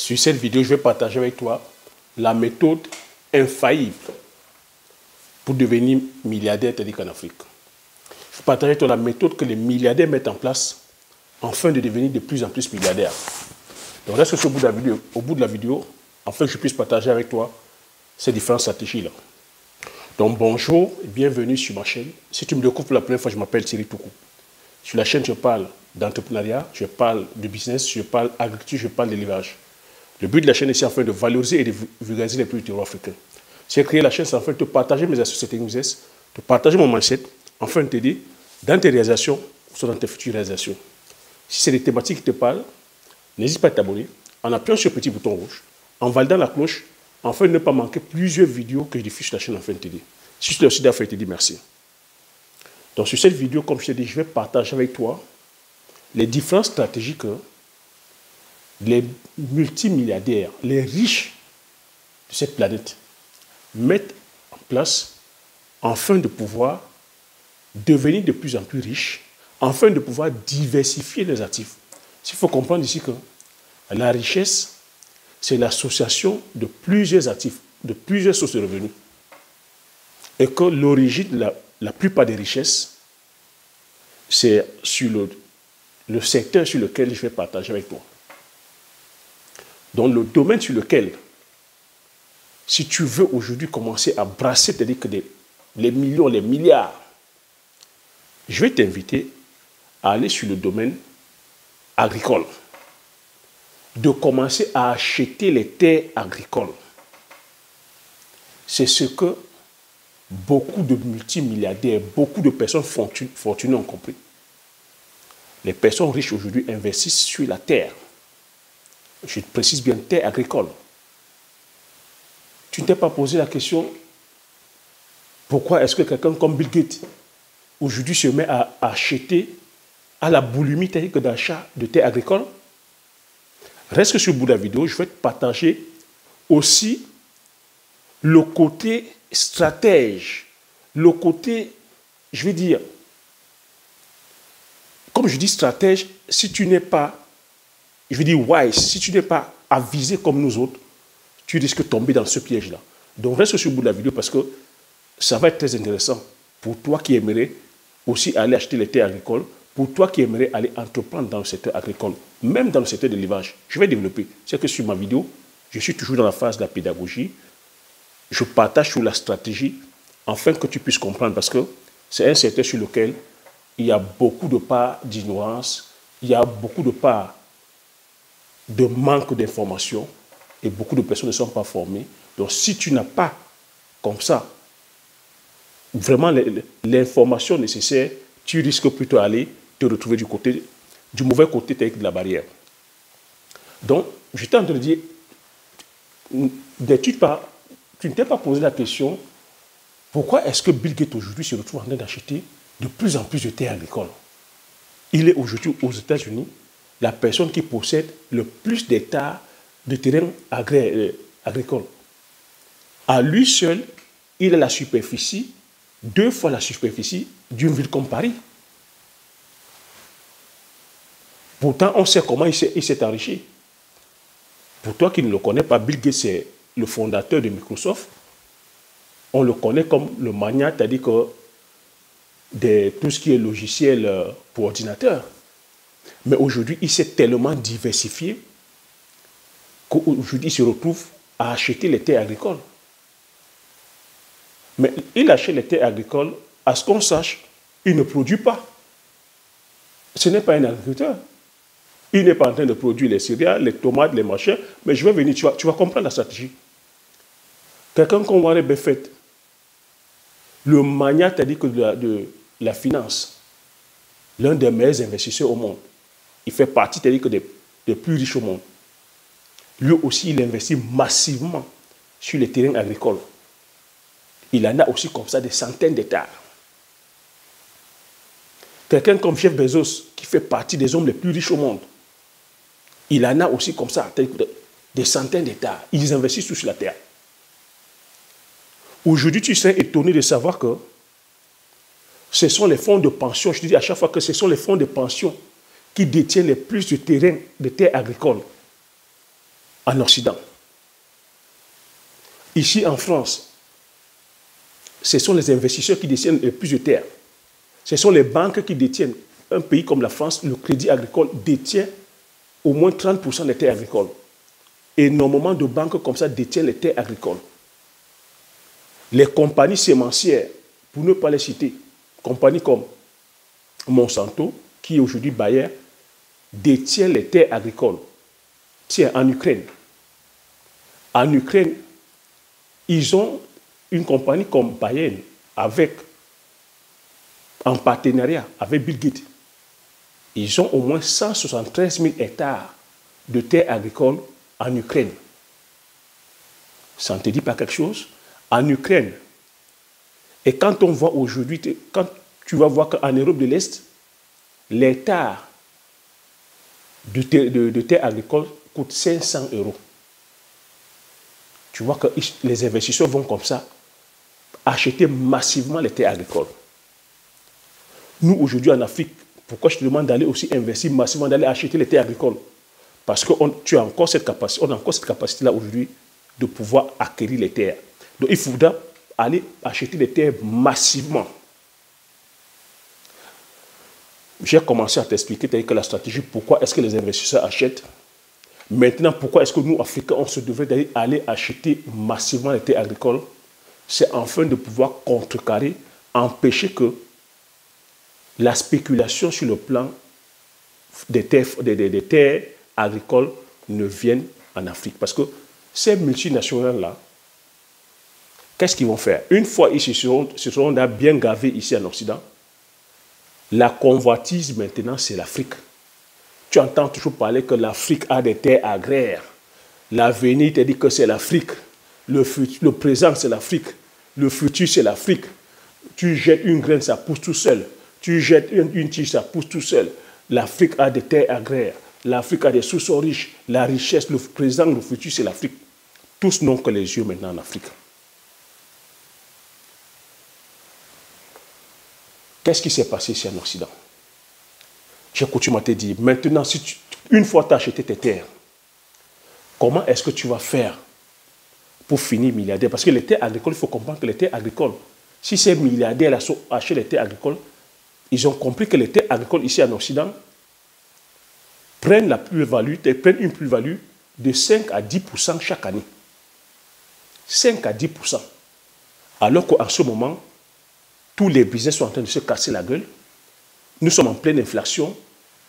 Sur cette vidéo, je vais partager avec toi la méthode infaillible pour devenir milliardaire tandis qu'en Afrique. Je vais partager avec toi la méthode que les milliardaires mettent en place afin de devenir de plus en plus milliardaires. Donc reste au bout de la vidéo, afin que je puisse partager avec toi ces différentes stratégies-là. Donc bonjour et bienvenue sur ma chaîne. Si tu me découvres pour la première fois, je m'appelle Thierry Toukou. Sur la chaîne, je parle d'entrepreneuriat, je parle de business, je parle d'agriculture, je parle d'élevage. Le but de la chaîne est afin de valoriser et de vulgariser les produits africains. J'ai créé la chaîne afin de te partager mes astuces techniques business, de partager mon mindset, afin de t'aider dans tes réalisations ou dans tes futures réalisations. Si c'est des thématiques qui te parlent, n'hésite pas à t'abonner en appuyant sur le petit bouton rouge, en validant la cloche, afin de ne pas manquer plusieurs vidéos que je diffuse sur la chaîne afin de t'aider. Si tu l'as aussi fait, je te dis merci. Donc sur cette vidéo, comme je t'ai dit, je vais partager avec toi les différentes stratégies que les multimilliardaires, les riches de cette planète mettent en place afin de pouvoir devenir de plus en plus riches, afin de pouvoir diversifier les actifs. Il faut comprendre ici que la richesse, c'est l'association de plusieurs actifs, de plusieurs sources de revenus. Et que l'origine de la plupart des richesses, c'est sur le secteur sur lequel je vais partager avec toi. Donc le domaine sur lequel, si tu veux aujourd'hui commencer à brasser, c'est-à-dire que les millions, les milliards, je vais t'inviter à aller sur le domaine agricole, de commencer à acheter les terres agricoles. C'est ce que beaucoup de multimilliardaires, beaucoup de personnes fortunées ont compris. Les personnes riches aujourd'hui investissent sur la terre. Je précise bien terre agricole. Tu ne t'es pas posé la question pourquoi est-ce que quelqu'un comme Bill Gates aujourd'hui se met à acheter à la boulimie telle que d'achat de terre agricole? Reste sur le bout de la vidéo, je vais te partager aussi le côté stratège, le côté, je vais dire, comme je dis stratège, si tu n'es pas, je vais dire wise, si tu n'es pas avisé comme nous autres, tu risques de tomber dans ce piège-là. Donc reste sur le bout de la vidéo parce que ça va être très intéressant pour toi qui aimerais aussi aller acheter les terres agricoles, pour toi qui aimerais aller entreprendre dans le secteur agricole, même dans le secteur de l'élevage. Je vais développer. C'est que sur ma vidéo, je suis toujours dans la phase de la pédagogie. Je partage sur la stratégie afin que tu puisses comprendre parce que c'est un secteur sur lequel il y a beaucoup de parts d'ignorance, il y a beaucoup de parts de manque d'informations et beaucoup de personnes ne sont pas formées. Donc si tu n'as pas comme ça vraiment l'information nécessaire, tu risques plutôt d'aller te retrouver du mauvais côté de la barrière. Donc, j'étais en train de dire, tu ne t'es pas posé la question, pourquoi est-ce que Bill Gates aujourd'hui se retrouve en train d'acheter de plus en plus de terres agricoles? Il est aujourd'hui aux États-Unis la personne qui possède le plus d'hectares de terrain agricole. À lui seul, il a la superficie, 2 fois la superficie d'une ville comme Paris. Pourtant, on sait comment il s'est enrichi. Pour toi qui ne le connais pas, Bill Gates est le fondateur de Microsoft. On le connaît comme le magnat, c'est-à-dire que de tout ce qui est logiciel pour ordinateur. Mais aujourd'hui, il s'est tellement diversifié qu'aujourd'hui, il se retrouve à acheter les terres agricoles. Mais il achète les terres agricoles, à ce qu'on sache, il ne produit pas. Ce n'est pas un agriculteur. Il n'est pas en train de produire les céréales, les tomates, les machins, mais je vais venir, tu vas comprendre la stratégie. Quelqu'un comme Warren Buffett, le magnat, c'est-à-dire que de la finance, l'un des meilleurs investisseurs au monde, il fait partie, c'est-à-dire que des plus riches au monde. Lui aussi, il investit massivement sur les terrains agricoles. Il en a aussi comme ça des centaines d'hectares. Quelqu'un comme Jeff Bezos, qui fait partie des hommes les plus riches au monde, il en a aussi comme ça des centaines d'hectares. Ils investissent tous sur la terre. Aujourd'hui, tu serais étonné de savoir que ce sont les fonds de pension, je te dis à chaque fois que ce sont les fonds de pension qui détiennent le plus de terrains, de terres agricoles. en Occident. Ici en France, ce sont les investisseurs qui détiennent le plus de terres. Ce sont les banques qui détiennent. Un pays comme la France, le Crédit Agricole détient au moins 30% des terres agricoles. Énormément de banques comme ça détiennent les terres agricoles. Les compagnies sémencières, pour ne pas les citer, compagnies comme Monsanto, qui est aujourd'hui Bayer, détient les terres agricoles. Tiens, en Ukraine. En Ukraine, ils ont une compagnie comme Bayer en partenariat avec Bill Gates. Ils ont au moins 173 000 hectares de terres agricoles en Ukraine. Ça ne te dit pas quelque chose? En Ukraine. Et quand on voit aujourd'hui, quand tu vas voir qu'en Europe de l'Est, l'hectare de terres agricoles coûte 500 €. Tu vois que les investisseurs vont comme ça acheter massivement les terres agricoles. Nous, aujourd'hui en Afrique, pourquoi je te demande d'aller aussi investir massivement, d'aller acheter les terres agricoles? Parce qu'on a encore cette capacité-là aujourd'hui de pouvoir acquérir les terres. Donc il faudra aller acheter les terres massivement. J'ai commencé à t'expliquer que la stratégie, pourquoi est-ce que les investisseurs achètent. Maintenant, pourquoi est-ce que nous, Africains, on se devrait aller acheter massivement les terres agricoles? C'est afin de pouvoir contrecarrer, empêcher que la spéculation sur le plan des terres agricoles ne vienne en Afrique. Parce que ces multinationales-là, qu'est-ce qu'ils vont faire? Une fois ils se seront bien gavés ici en Occident, la convoitise maintenant, c'est l'Afrique. Tu entends toujours parler que l'Afrique a des terres agraires. L'avenir te dit que c'est l'Afrique. Le présent, c'est l'Afrique. Le futur, c'est l'Afrique. Tu jettes une graine, ça pousse tout seul. Tu jettes une tige, ça pousse tout seul. L'Afrique a des terres agraires. L'Afrique a des sous-sols riches. La richesse, le présent, le futur, c'est l'Afrique. Tous n'ont que les yeux maintenant en Afrique. Qu'est-ce qui s'est passé ici en Occident? J'ai coutume à te dire, maintenant, une fois tu as acheté tes terres, comment est-ce que tu vas faire pour finir milliardaire? Parce que les terres agricoles, il faut comprendre que les terres agricoles, si ces milliardaires achètent les terres agricoles, ils ont compris que les terres agricoles ici en Occident prennent une plus-value de 5 à 10% chaque année. 5 à 10%. Alors qu'en ce moment, tous les business sont en train de se casser la gueule. Nous sommes en pleine inflation.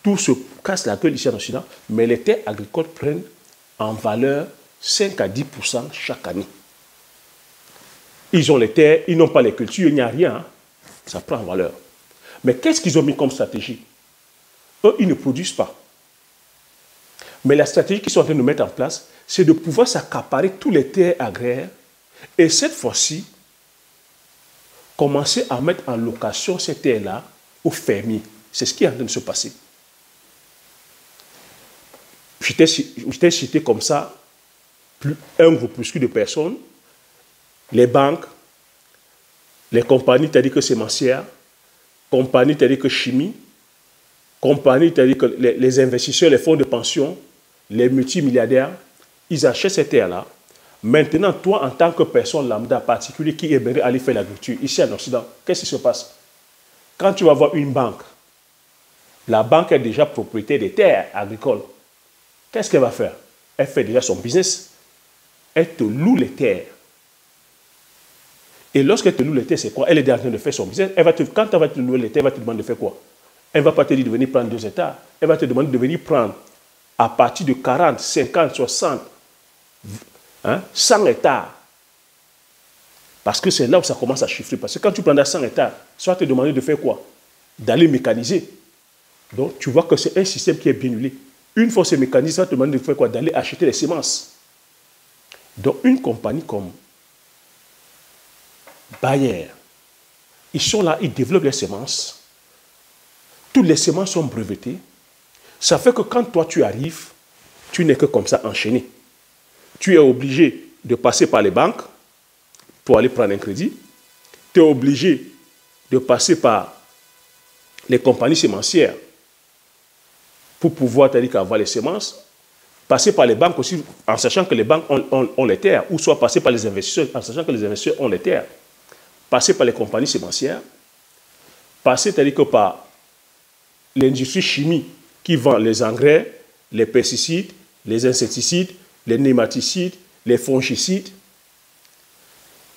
Tout se casse la gueule ici en Occident. Mais les terres agricoles prennent en valeur 5 à 10% chaque année. Ils ont les terres, ils n'ont pas les cultures, il n'y a rien. Hein. Ça prend en valeur. Mais qu'est-ce qu'ils ont mis comme stratégie? Eux, ils ne produisent pas. Mais la stratégie qu'ils sont en train de mettre en place, c'est de pouvoir s'accaparer tous les terres agraires et cette fois-ci, commencer à mettre en location ces terres-là aux fermiers. C'est ce qui est en train de se passer. Je t'ai cité comme ça un groupuscule de personnes, les banques, les compagnies, c'est-à-dire que sémencières, compagnies, c'est-à-dire que chimie, compagnies, c'est-à-dire que les investisseurs, les fonds de pension, les multimilliardaires, ils achètent ces terres-là. Maintenant, toi, en tant que personne lambda particulier qui aimerait aller faire l'agriculture ici en Occident, qu'est-ce qui se passe? Quand tu vas voir une banque, la banque est déjà propriétaire des terres agricoles. Qu'est-ce qu'elle va faire? Elle fait déjà son business. Elle te loue les terres. Et lorsqu'elle te loue les terres, c'est quoi? Elle est déjà en train de faire son business. Quand elle va te louer les terres, elle va te demander de faire quoi? Elle ne va pas te dire de venir prendre 2 hectares. Elle va te demander de venir prendre à partir de 40, 50, 60, 100 hectares. Parce que c'est là où ça commence à chiffrer. Parce que quand tu prends 100 hectares, ça va te demander de faire quoi? D'aller mécaniser. Donc, tu vois que c'est un système qui est bien huilé. Une fois c'est mécanisé, ça va te demander de faire quoi? D'aller acheter les semences. Donc, une compagnie comme Bayer, ils sont là, ils développent les semences. Toutes les semences sont brevetées. Ça fait que quand toi tu arrives, tu n'es que comme ça enchaîné. Tu es obligé de passer par les banques pour aller prendre un crédit. Tu es obligé de passer par les compagnies sémencières pour pouvoir avoir les semences. passer par les banques aussi, en sachant que les banques ont les terres, ou soit passer par les investisseurs, en sachant que les investisseurs ont les terres, passer par les compagnies sémencières, passer, c'est-à-dire que par l'industrie chimique qui vend les engrais, les pesticides, les insecticides, les nématicides, les fongicides,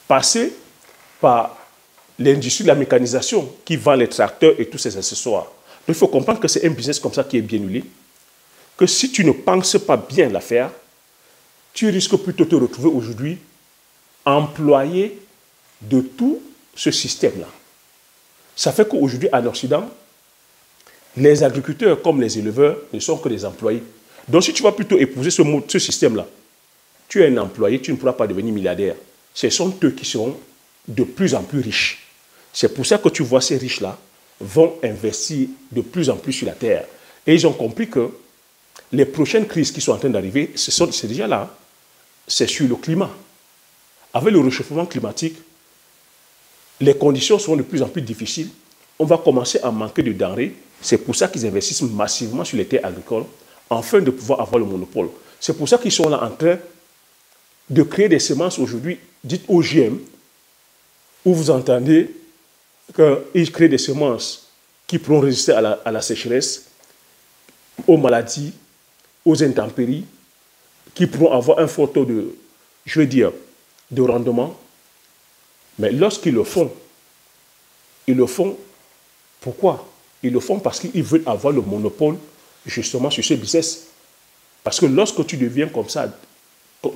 passer par l'industrie de la mécanisation qui vend les tracteurs et tous ces accessoires. Donc il faut comprendre que c'est un business comme ça qui est bien huilé, que si tu ne penses pas bien la faire, tu risques plutôt de te retrouver aujourd'hui employé de tout ce système-là. Ça fait qu'aujourd'hui, en Occident, les agriculteurs comme les éleveurs ne sont que des employés. Donc si tu vas plutôt épouser ce système-là, tu es un employé, tu ne pourras pas devenir milliardaire. Ce sont eux qui seront de plus en plus riches. C'est pour ça que tu vois ces riches-là vont investir de plus en plus sur la terre. Et ils ont compris que les prochaines crises qui sont en train d'arriver, c'est déjà là. C'est sur le climat. Avec le réchauffement climatique, les conditions seront de plus en plus difficiles. On va commencer à manquer de denrées. C'est pour ça qu'ils investissent massivement sur les terres agricoles, afin de pouvoir avoir le monopole. C'est pour ça qu'ils sont là en train de créer des semences aujourd'hui, dites OGM, où vous entendez qu'ils créent des semences qui pourront résister à la sécheresse, aux maladies, aux intempéries, qui pourront avoir un fort taux de, je veux dire, de rendement. Mais lorsqu'ils le font, ils le font pourquoi? Ils le font parce qu'ils veulent avoir le monopole justement sur ce business. Parce que lorsque tu deviens comme ça,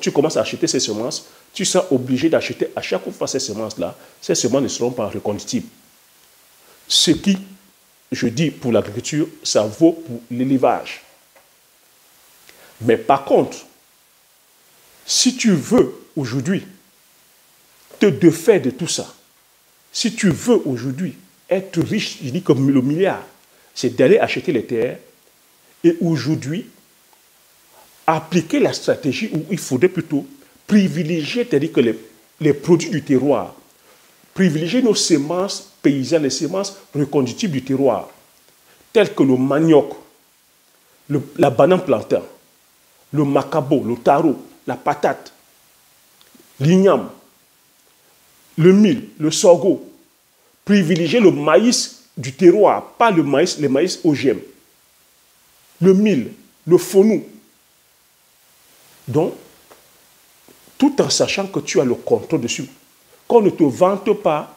tu commences à acheter ces semences, tu seras obligé d'acheter à chaque fois ces semences-là. Ces semences ne seront pas reconductibles. Ce qui, je dis pour l'agriculture, ça vaut pour l'élevage. Mais par contre, si tu veux aujourd'hui te défaire de tout ça, si tu veux aujourd'hui être riche, je dis comme le milliard, c'est d'aller acheter les terres et aujourd'hui appliquer la stratégie où il faudrait plutôt privilégier, c'est-à-dire que les produits du terroir, privilégier nos semences paysannes, les semences reconductibles du terroir, telles que le manioc, la banane plantain, le macabo, le taro, la patate, l'igname, le mil, le sorgho. Privilégier le maïs du terroir, pas le maïs, les maïs OGM. Le mil, le fenouil. Donc, tout en sachant que tu as le contrôle dessus, qu'on ne te vante pas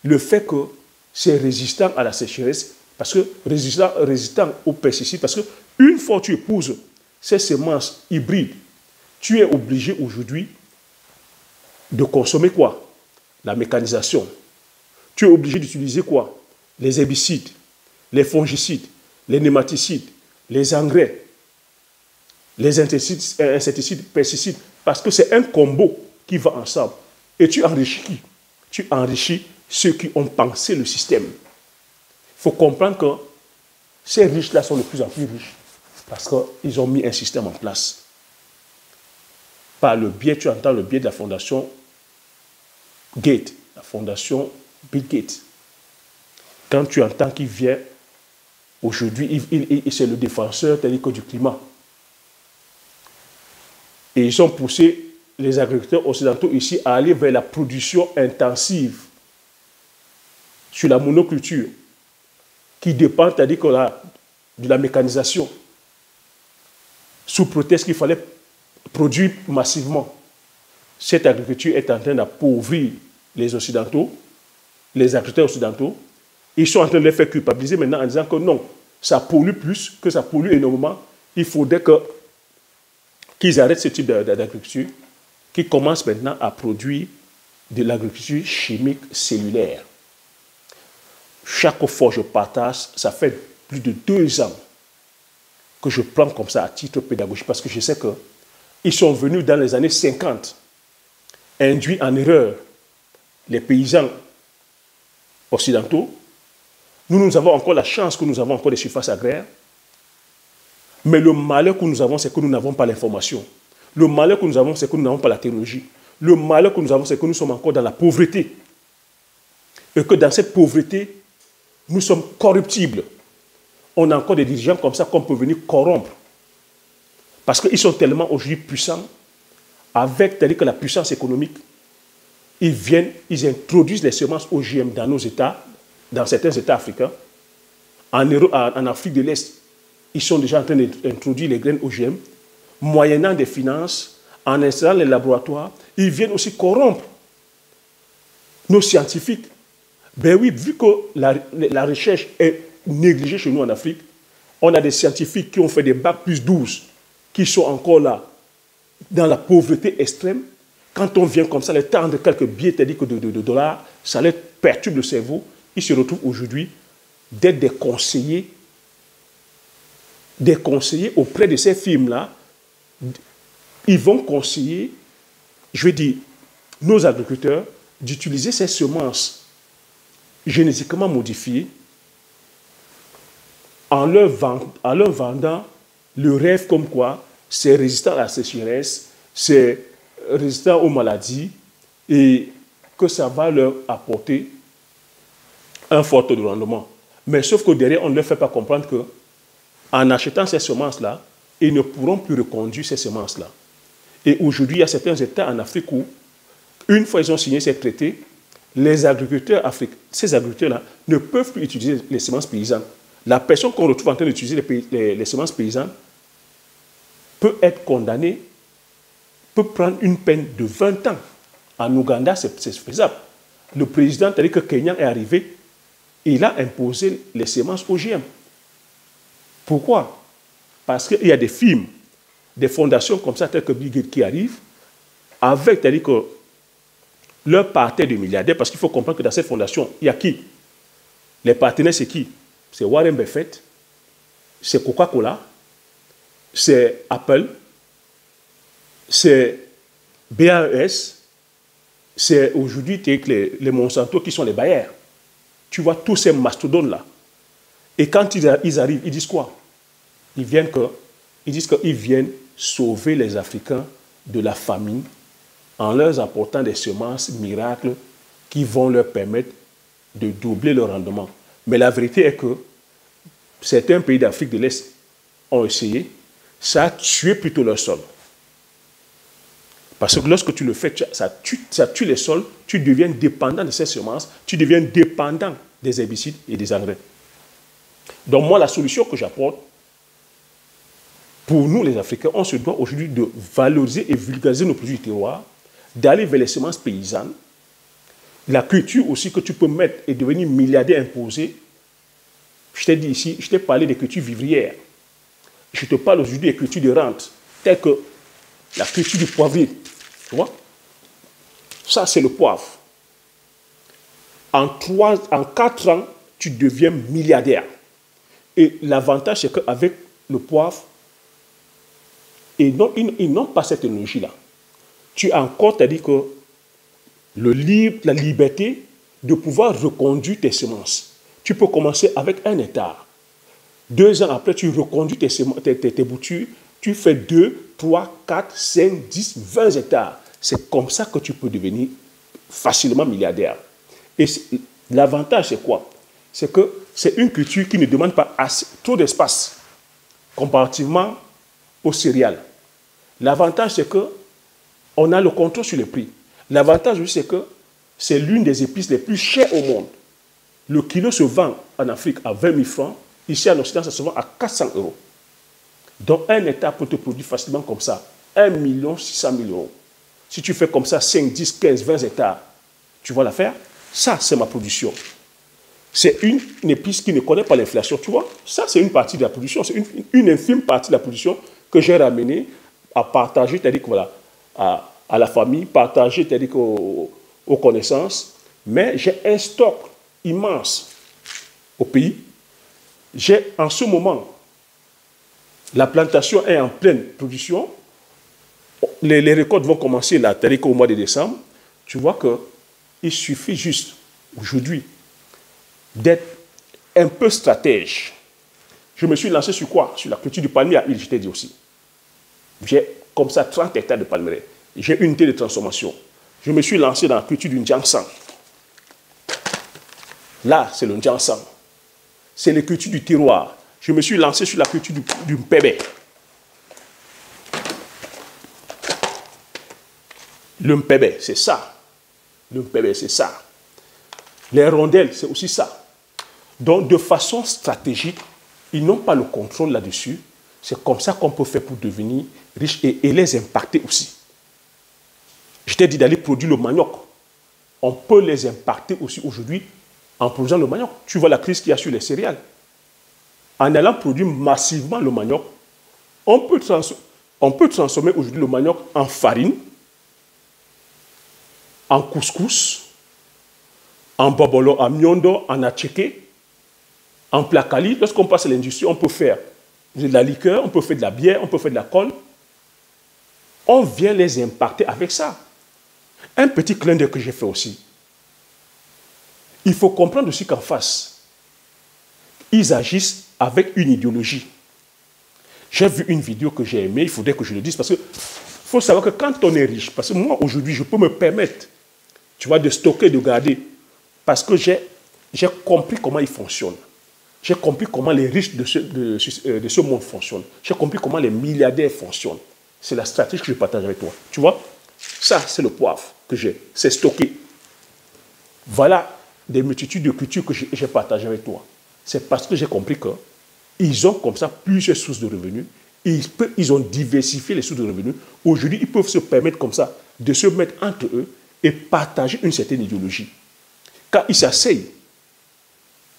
le fait que c'est résistant à la sécheresse, parce que résistant aux pesticides, parce que une fois que tu épouses ces semences hybrides, tu es obligé aujourd'hui de consommer quoi? La mécanisation. Tu es obligé d'utiliser quoi? Les herbicides, les fongicides, les nématicides, les engrais, les insecticides, pesticides, parce que c'est un combo qui va ensemble. Et tu enrichis qui? Tu enrichis ceux qui ont pensé le système. Il faut comprendre que ces riches-là sont de plus en plus riches parce qu'ils ont mis un système en place. Par le biais, tu entends le biais de la fondation Gates, la fondation Bill Gates. Quand tu entends qu'il vient, aujourd'hui, c'est le défenseur du climat. Et ils ont poussé les agriculteurs occidentaux ici à aller vers la production intensive sur la monoculture, qui dépend, c'est-à-dire de la mécanisation, sous prétexte qu'il fallait produire massivement. Cette agriculture est en train d'appauvrir les Occidentaux, les agriculteurs occidentaux. Ils sont en train de les faire culpabiliser maintenant en disant que non, ça pollue plus, que ça pollue énormément. Il faudrait qu'ils arrêtent ce type d'agriculture, qu'ils commencent maintenant à produire de l'agriculture chimique cellulaire. Chaque fois que je partage, ça fait plus de 2 ans que je prends comme ça à titre pédagogique, parce que je sais qu'ils sont venus dans les années 50 induire en erreur les paysans occidentaux. Nous avons encore la chance que nous avons encore des surfaces agraires, mais le malheur que nous avons, c'est que nous n'avons pas l'information. Le malheur que nous avons, c'est que nous n'avons pas la technologie. Le malheur que nous avons, c'est que nous sommes encore dans la pauvreté. Et que dans cette pauvreté, nous sommes corruptibles. On a encore des dirigeants comme ça qu'on peut venir corrompre. Parce qu'ils sont tellement aujourd'hui puissants, avec c'est-à-dire que la puissance économique, ils introduisent les semences OGM dans nos États, dans certains États africains. En Afrique de l'Est, ils sont déjà en train d'introduire les graines OGM, moyennant des finances, en installant les laboratoires. Ils viennent aussi corrompre nos scientifiques. Ben oui, vu que la recherche est négligée chez nous en Afrique, on a des scientifiques qui ont fait des bacs plus 12, qui sont encore là, dans la pauvreté extrême. Quand on vient comme ça, les tendre quelques billets de dollars, ça leur perturbe le cerveau. Ils se retrouvent aujourd'hui d'être des conseillers auprès de ces firmes-là. Ils vont conseiller, je veux dire, nos agriculteurs d'utiliser ces semences génétiquement modifiées en leur vendant le rêve comme quoi c'est résistant à la sécheresse, c'est résistant aux maladies et que ça va leur apporter un fort taux de rendement. Mais sauf que derrière, on ne leur fait pas comprendre qu'en achetant ces semences-là, ils ne pourront plus reconduire ces semences-là. Et aujourd'hui, il y a certains États en Afrique où, une fois ils ont signé ces traités, les agriculteurs africains, ces agriculteurs-là, ne peuvent plus utiliser les semences paysannes. La personne qu'on retrouve en train d'utiliser les semences paysannes peut être condamnée, peut prendre une peine de 20 ans. En Ouganda, c'est faisable. Le président, c'est-à-dire que Kenyan est arrivé, il a imposé les semences OGM. Pourquoi? Parce qu'il y a des firmes, des fondations comme ça, telles que Bill Gates, qui arrivent, avec, c'est-à-dire que leur parterre de milliardaires, parce qu'il faut comprendre que dans cette fondation, il y a qui? Les partenaires, c'est qui? C'est Warren Buffett, c'est Coca-Cola, c'est Apple, c'est BAES, c'est aujourd'hui les Monsanto qui sont les bailleurs. Tu vois tous ces mastodontes-là. Et quand ils arrivent, ils disent quoi? Ils disent qu'ils viennent sauver les Africains de la famine en leur apportant des semences miracles qui vont leur permettre de doubler leur rendement. Mais la vérité est que certains pays d'Afrique de l'Est ont essayé, ça a tué plutôt leur sol. Parce que lorsque tu le fais, ça tue les sols, tu deviens dépendant de ces semences, tu deviens dépendant des herbicides et des engrais. Donc moi, la solution que j'apporte, pour nous les Africains, on se doit aujourd'hui de valoriser et vulgariser nos produits du terroir, d'aller vers les semences paysannes, la culture aussi que tu peux mettre et devenir milliardaire imposé. Je t'ai dit ici, je t'ai parlé des cultures vivrières. Je te parle aujourd'hui des cultures de rente, telles que la culture du poivrier. Tu vois? Ça, c'est le poivre. En 4 ans, tu deviens milliardaire. Et l'avantage, c'est qu'avec le poivre, ils n'ont pas cette énergie-là. Tu as encore, c'est-à-dire que la liberté de pouvoir reconduire tes semences. Tu peux commencer avec 1 hectare. 2 ans après, tu reconduis tes boutures. Tu fais 2, 3, 4, 5, 10, 20 hectares. C'est comme ça que tu peux devenir facilement milliardaire. Et l'avantage, c'est quoi? C'est que c'est une culture qui ne demande pas trop d'espace comparativement aux céréales. L'avantage, c'est qu'on a le contrôle sur les prix. L'avantage aussi, c'est que c'est l'une des épices les plus chères au monde. Le kilo se vend en Afrique à 20 000 francs. Ici, en Occident, ça se vend à 400 euros. Donc, 1 hectare peut te produire facilement comme ça 1 600 000 euros. Si tu fais comme ça 5, 10, 15, 20 hectares, tu vois l'affaire? Ça, c'est ma production. C'est une épice qui ne connaît pas l'inflation, tu vois? Ça, c'est une partie de la production. C'est une infime partie de la production que j'ai ramenée à partager, c'est-à-dire que, voilà, à la famille, partager, c'est-à-dire aux connaissances. Mais j'ai un stock immense au pays. J'ai en ce moment, la plantation est en pleine production. Les récoltes vont commencer là, c'est-à-dire qu'au mois de décembre. Tu vois qu'il suffit juste aujourd'hui d'être un peu stratège. Je me suis lancé sur quoi? Sur la culture du palmier à huile, je t'ai dit aussi. J'ai comme ça 30 hectares de palmiers. J'ai une unité de transformation. Je me suis lancé dans la culture du Njiansang. Là, c'est le Njiansang. C'est la culture du terroir. Je me suis lancé sur la culture du Mpébé. Le mpébé, c'est ça. Le mpébé, c'est ça. Les rondelles, c'est aussi ça. Donc, de façon stratégique, ils n'ont pas le contrôle là-dessus. C'est comme ça qu'on peut faire pour devenir riche et les impacter aussi. Je t'ai dit d'aller produire le manioc. On peut les impacter aussi aujourd'hui en produisant le manioc. Tu vois la crise qu'il y a sur les céréales. En allant produire massivement le manioc, on peut transformer aujourd'hui le manioc en farine, en couscous, en bobolo, en miondo, en atcheke, en placali. Lorsqu'on passe à l'industrie, on peut faire de la liqueur, on peut faire de la bière, on peut faire de la colle. On vient les impacter avec ça. Un petit clin d'œil que j'ai fait aussi. Il faut comprendre aussi qu'en face, ils agissent avec une idéologie. J'ai vu une vidéo que j'ai aimée, il faudrait que je le dise, parce qu'il faut savoir que quand on est riche, parce que moi aujourd'hui, je peux me permettre, tu vois, de stocker, de garder, parce que j'ai compris comment ils fonctionnent. J'ai compris comment les riches de ce monde fonctionnent. J'ai compris comment les milliardaires fonctionnent. C'est la stratégie que je partage avec toi. Tu vois, ça, c'est le poivre que j'ai. C'est stocké. Voilà des multitudes de cultures que j'ai partagées avec toi. C'est parce que j'ai compris qu'ils ont comme ça plusieurs sources de revenus. Ils ont diversifié les sources de revenus. Aujourd'hui, ils peuvent se permettre comme ça de se mettre entre eux et partager une certaine idéologie. Quand ils s'asseyent,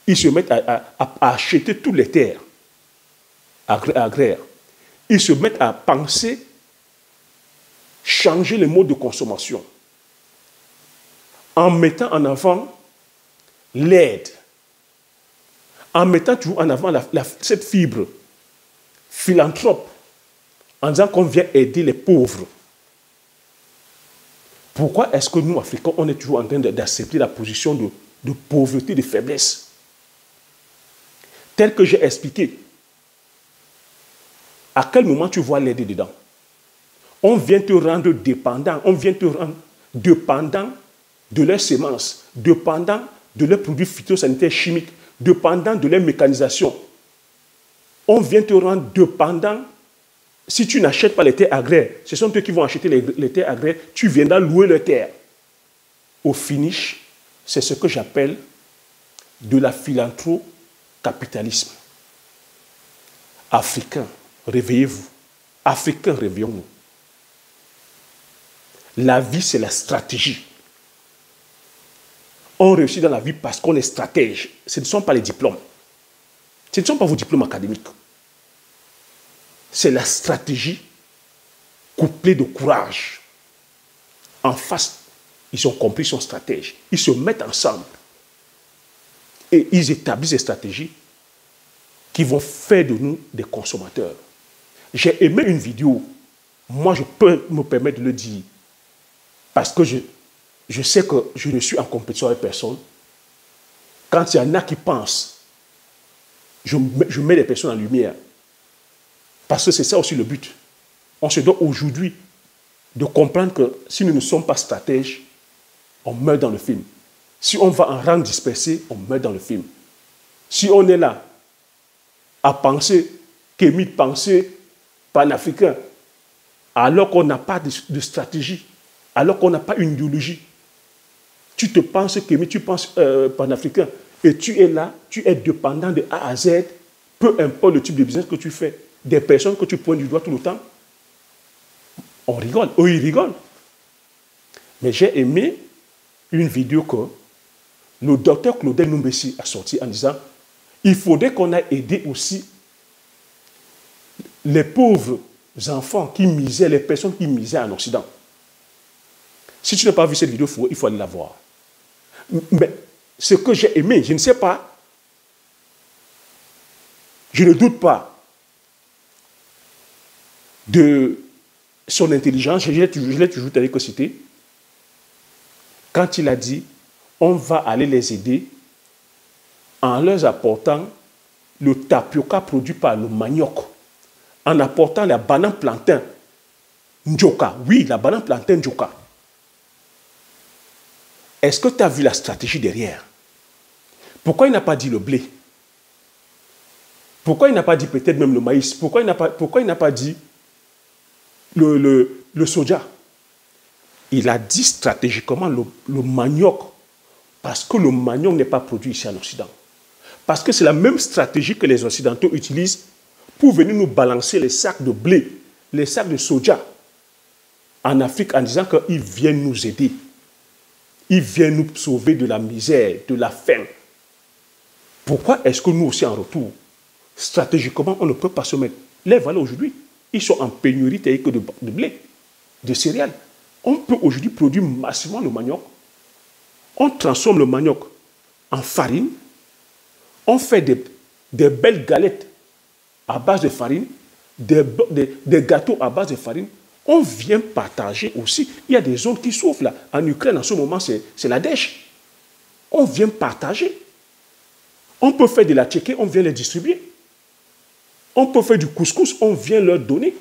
ils se mettent à acheter toutes les terres agraires. Ils se mettent à penser changer les modes de consommation en mettant en avant l'aide, en mettant toujours en avant cette fibre philanthrope, en disant qu'on vient aider les pauvres. Pourquoi est-ce que nous, Africains, on est toujours en train d'accepter la position de pauvreté, de faiblesse? Tel que j'ai expliqué, à quel moment tu vois l'aider dedans? On vient te rendre dépendant, on vient te rendre dépendant de leurs semences, dépendant de leurs produits phytosanitaires chimiques, dépendant de leur mécanisation. On vient te rendre dépendant. Si tu n'achètes pas les terres agraires, ce sont eux qui vont acheter les terres agraires, tu viendras louer leurs terres. Au finish, c'est ce que j'appelle de la philantro-capitalisme. Africains, réveillez-vous. Africains, réveillons-nous. La vie, c'est la stratégie. On réussit dans la vie parce qu'on est stratège. Ce ne sont pas les diplômes. Ce ne sont pas vos diplômes académiques. C'est la stratégie couplée de courage. En face, ils ont compris, ils sont stratèges. Ils se mettent ensemble. Et ils établissent des stratégies qui vont faire de nous des consommateurs. J'ai aimé une vidéo. Moi, je peux me permettre de le dire. Parce que je sais que je ne suis en compétition avec personne. Quand il y en a qui pensent, je mets les personnes en lumière. Parce que c'est ça aussi le but. On se doit aujourd'hui de comprendre que si nous ne sommes pas stratèges, on meurt dans le film. Si on va en rang dispersé, on meurt dans le film. Si on est là à penser, qu'émis de penser panafricain, alors qu'on n'a pas de stratégie, alors qu'on n'a pas une idéologie, tu te penses qu'émis, tu penses panafricain, et tu es là, tu es dépendant de A à Z, peu importe le type de business que tu fais, des personnes que tu pointes du doigt tout le temps, on rigole, eux ils rigolent. Mais j'ai aimé une vidéo que le docteur Claudel Numbessi a sorti en disant il faudrait qu'on ait aidé aussi les pauvres enfants qui misaient, les personnes qui misaient en Occident. Si tu n'as pas vu cette vidéo, il faut aller la voir. Mais ce que j'ai aimé, je ne sais pas, je ne doute pas de son intelligence, je l'ai toujours tel que cité, quand il a dit on va aller les aider en leur apportant le tapioca produit par le manioc, en apportant la banane plantain Njoka. Oui, la banane plantain Njoka. Est-ce que tu as vu la stratégie derrière? Pourquoi il n'a pas dit le blé? Pourquoi il n'a pas dit peut-être même le maïs? Pourquoi il n'a pas dit le soja? il a dit stratégiquement le manioc, parce que le manioc n'est pas produit ici en Occident. Parce que c'est la même stratégie que les Occidentaux utilisent pour venir nous balancer les sacs de blé, les sacs de soja en Afrique en disant qu'ils viennent nous aider. Ils viennent nous sauver de la misère, de la faim. Pourquoi est-ce que nous aussi en retour, stratégiquement, on ne peut pas se mettre. Les valeurs aujourd'hui, ils sont en pénurie telle que de blé, de céréales. On peut aujourd'hui produire massivement le manioc. On transforme le manioc en farine. On fait des belles galettes à base de farine, des gâteaux à base de farine. On vient partager aussi. Il y a des zones qui souffrent là. En Ukraine, en ce moment, c'est la dèche. On vient partager. On peut faire de la tchéké, on vient les distribuer. On peut faire du couscous, on vient leur donner.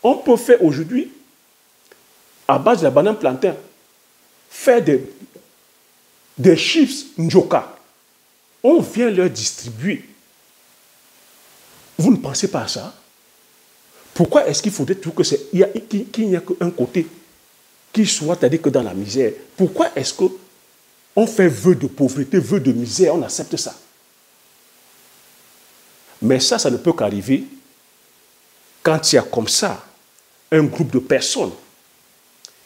On peut faire aujourd'hui, à base de la banane plantain, faire des chips njoka. On vient leur distribuer. Vous ne pensez pas à ça? Pourquoi est-ce qu'il faudrait toujours qu'il n'y ait qu'un côté qui soit, c'est-à-dire que dans la misère? Pourquoi est-ce qu'on fait vœu de pauvreté, vœu de misère, on accepte ça? Mais ça ne peut qu'arriver quand il y a comme ça un groupe de personnes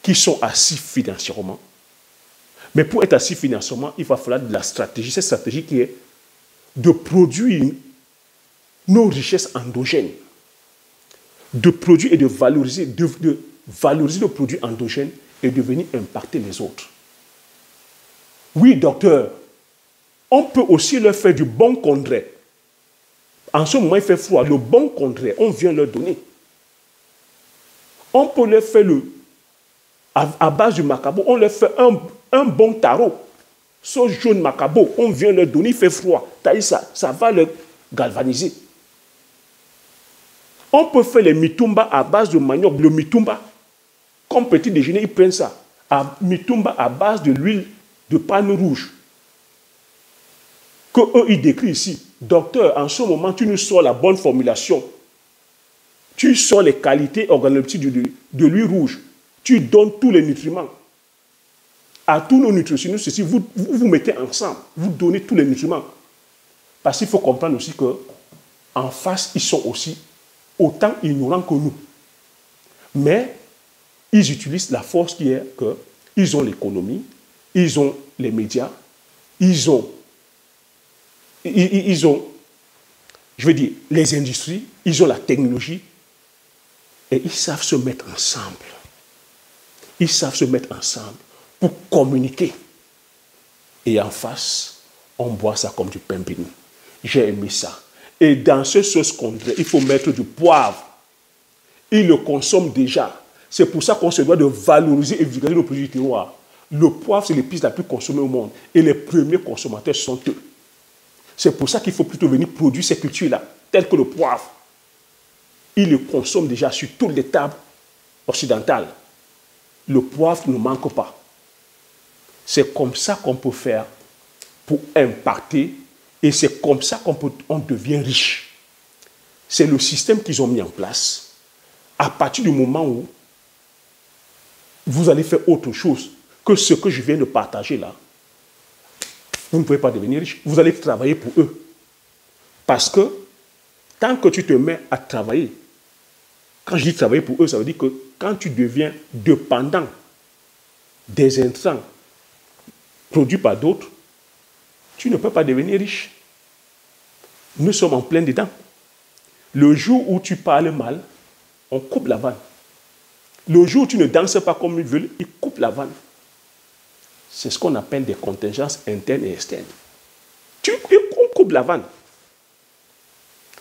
qui sont assis financièrement. Mais pour être assis financièrement, il va falloir de la stratégie. Cette stratégie qui est de produire nos richesses endogènes, de produire et de valoriser nos produits endogènes et de venir impacter les autres. Oui, docteur, on peut aussi leur faire du bon congrès. En ce moment, il fait froid. Le bon congrès, on vient leur donner. On peut leur faire à base du macabo, on leur fait un bon tarot. Sauce jaune macabo, on vient leur donner, il fait froid. Ça va leur galvaniser. On peut faire les mitumba à base de manioc. Le mitumba, comme petit déjeuner, ils prennent ça. Mitumba à base de l'huile de palme rouge. Que eux, ils décrivent ici. Docteur, en ce moment, tu nous sors la bonne formulation. Tu sors les qualités organoleptiques de l'huile rouge. Tu donnes tous les nutriments. À tous nos nutritionnistes, si vous mettez ensemble, vous donnez tous les nutriments. Parce qu'il faut comprendre aussi qu'en face, ils sont aussi autant ignorants que nous. Mais ils utilisent la force qui est qu'ils ont l'économie, ils ont les médias, ils ont, je veux dire, les industries, ils ont la technologie, et ils savent se mettre ensemble. Ils savent se mettre ensemble pour communiquer. Et en face, on boit ça comme du pain béni. J'ai aimé ça. Et dans ce sauce congrès, il faut mettre du poivre. Ils le consomment déjà. C'est pour ça qu'on se doit de valoriser et vulgariser nos produits du terroir. Le poivre, c'est l'épice la plus consommée au monde. Et les premiers consommateurs sont eux. C'est pour ça qu'il faut plutôt venir produire ces cultures-là, telles que le poivre. Ils le consomment déjà sur toutes les tables occidentales. Le poivre ne manque pas. C'est comme ça qu'on peut faire pour impacter et c'est comme ça qu'on devient riche. C'est le système qu'ils ont mis en place. À partir du moment où vous allez faire autre chose que ce que je viens de partager là, vous ne pouvez pas devenir riche. Vous allez travailler pour eux. Parce que tant que tu te mets à travailler, quand je dis travailler pour eux, ça veut dire que quand tu deviens dépendant des intrants produits par d'autres, tu ne peux pas devenir riche. Nous sommes en plein dedans. Le jour où tu parles mal, on coupe la vanne. Le jour où tu ne danses pas comme ils veulent, ils coupent la vanne. C'est ce qu'on appelle des contingences internes et externes. On coupe la vanne.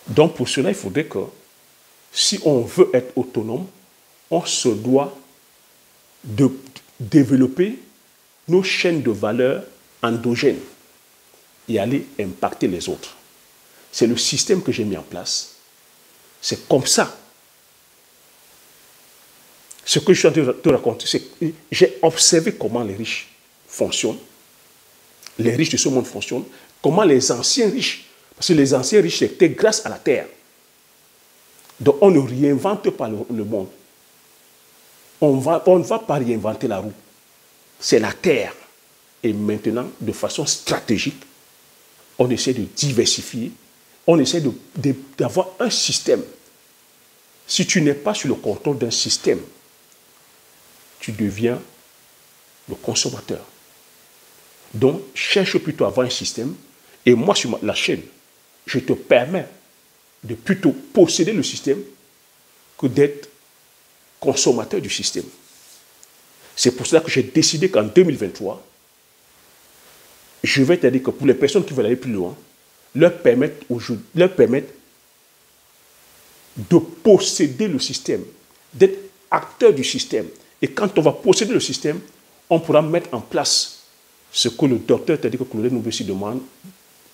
Donc pour cela, il faudrait que si on veut être autonome, on se doit de développer nos chaînes de valeur endogènes et aller impacter les autres. C'est le système que j'ai mis en place. C'est comme ça. Ce que je suis en train de te raconter, c'est que j'ai observé comment les riches fonctionnent, les riches de ce monde fonctionnent, comment les anciens riches, parce que les anciens riches, c'était grâce à la terre. Donc on ne réinvente pas le monde. On ne va pas réinventer la roue. C'est la terre. Et maintenant, de façon stratégique, on essaie de diversifier, on essaie d'avoir un système. Si tu n'es pas sur le contrôle d'un système, tu deviens le consommateur. Donc, cherche plutôt à avoir un système. Et moi, sur la chaîne, je te permets de plutôt posséder le système que d'être consommateur du système. C'est pour cela que j'ai décidé qu'en 2023, je vais te dire que pour les personnes qui veulent aller plus loin, leur permettre de posséder le système, d'être acteur du système. Et quand on va posséder le système, on pourra mettre en place ce que le docteur t'a dit que Claudel Noubessi demande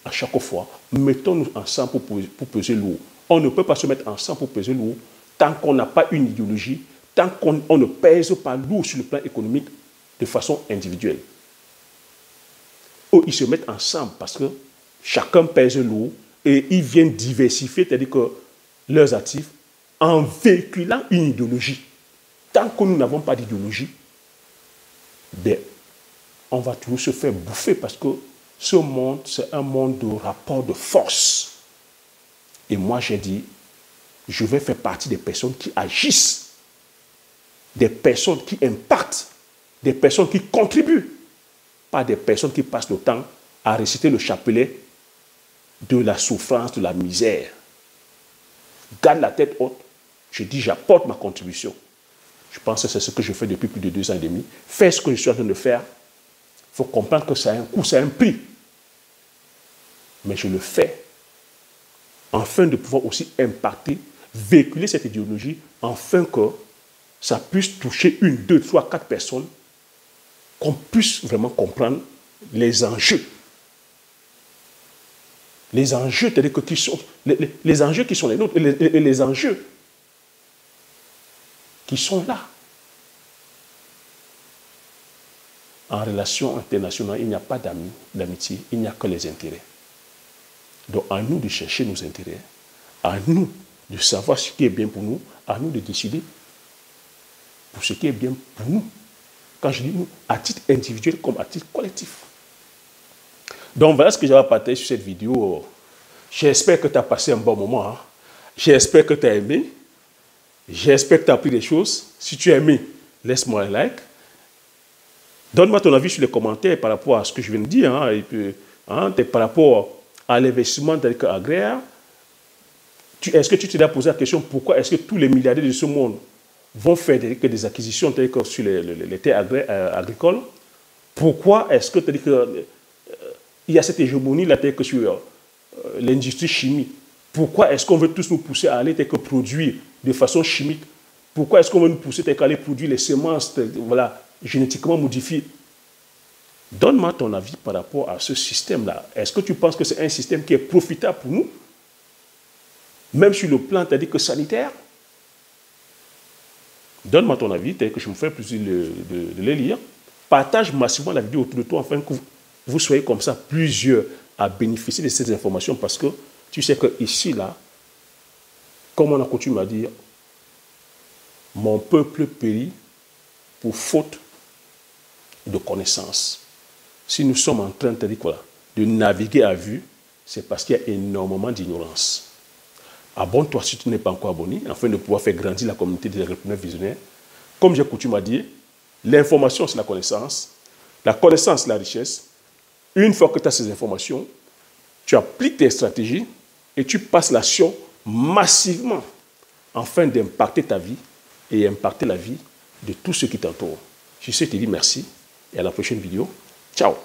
à chaque fois. Mettons-nous ensemble pour peser lourd. On ne peut pas se mettre ensemble pour peser lourd tant qu'on n'a pas une idéologie, tant qu'on ne pèse pas lourd sur le plan économique de façon individuelle. Ils se mettent ensemble parce que chacun pèse lourd et ils viennent diversifier, c'est-à-dire que leurs actifs en véhiculant une idéologie. Tant que nous n'avons pas d'idéologie, ben, on va toujours se faire bouffer parce que ce monde, c'est un monde de rapport de force. Et moi, j'ai dit, je vais faire partie des personnes qui agissent, des personnes qui impactent, des personnes qui contribuent, pas des personnes qui passent le temps à réciter le chapelet de la souffrance, de la misère. Garde la tête haute. Je dis, j'apporte ma contribution. Je pense que c'est ce que je fais depuis plus de 2 ans et demi. Fais ce que je suis en train de faire. Il faut comprendre que ça a un coût, ça a un prix. Mais je le fais afin de pouvoir aussi impacter, véhiculer cette idéologie, afin que ça puisse toucher 1, 2, 3, 4 personnes, qu'on puisse vraiment comprendre les enjeux. Les enjeux, c'est-à-dire que les enjeux qui sont les nôtres, et les enjeux qui sont là. En relation internationale, il n'y a pas d'amis, d'amitié, il n'y a que les intérêts. Donc, à nous de chercher nos intérêts, à nous de savoir ce qui est bien pour nous, à nous de décider pour ce qui est bien pour nous. Quand je dis nous, à titre individuel comme à titre collectif. Donc, voilà ce que j'avais à partager sur cette vidéo. J'espère que tu as passé un bon moment. Hein. J'espère que tu as aimé. J'espère que tu as appris des choses. Si tu as aimé, laisse-moi un like. Donne-moi ton avis sur les commentaires par rapport à ce que je viens de dire. Hein, et puis, par rapport à l'investissement agraire. Est-ce que tu t'es posé la question pourquoi est-ce que tous les milliardaires de ce monde vont faire des acquisitions sur les terres agricoles? Pourquoi est-ce que il y a cette hégémonie là que sur l'industrie chimique? Pourquoi est-ce qu'on veut tous nous pousser à aller produire de façon chimique? Pourquoi est-ce qu'on veut nous pousser à aller produire les semences génétiquement modifiées? Donne-moi ton avis par rapport à ce système-là. Est-ce que tu penses que c'est un système qui est profitable pour nous? Même sur le plan, sanitaire? Donne-moi ton avis, que je me fais plaisir de les lire. Partage massivement la vidéo autour de toi afin que vous soyez comme ça plusieurs à bénéficier de ces informations parce que tu sais que ici, là, comme on a coutume à dire, mon peuple périt pour faute de connaissance. Si nous sommes en train de naviguer à vue, c'est parce qu'il y a énormément d'ignorance. Abonne-toi si tu n'es pas encore abonné, afin de pouvoir faire grandir la communauté des entrepreneurs visionnaires. Comme j'ai coutume à dire, l'information, c'est la connaissance. La connaissance, c'est la richesse. Une fois que tu as ces informations, tu appliques tes stratégies et tu passes l'action massivement afin d'impacter ta vie et impacter la vie de tous ceux qui t'entourent. Je te dis merci et à la prochaine vidéo. Ciao.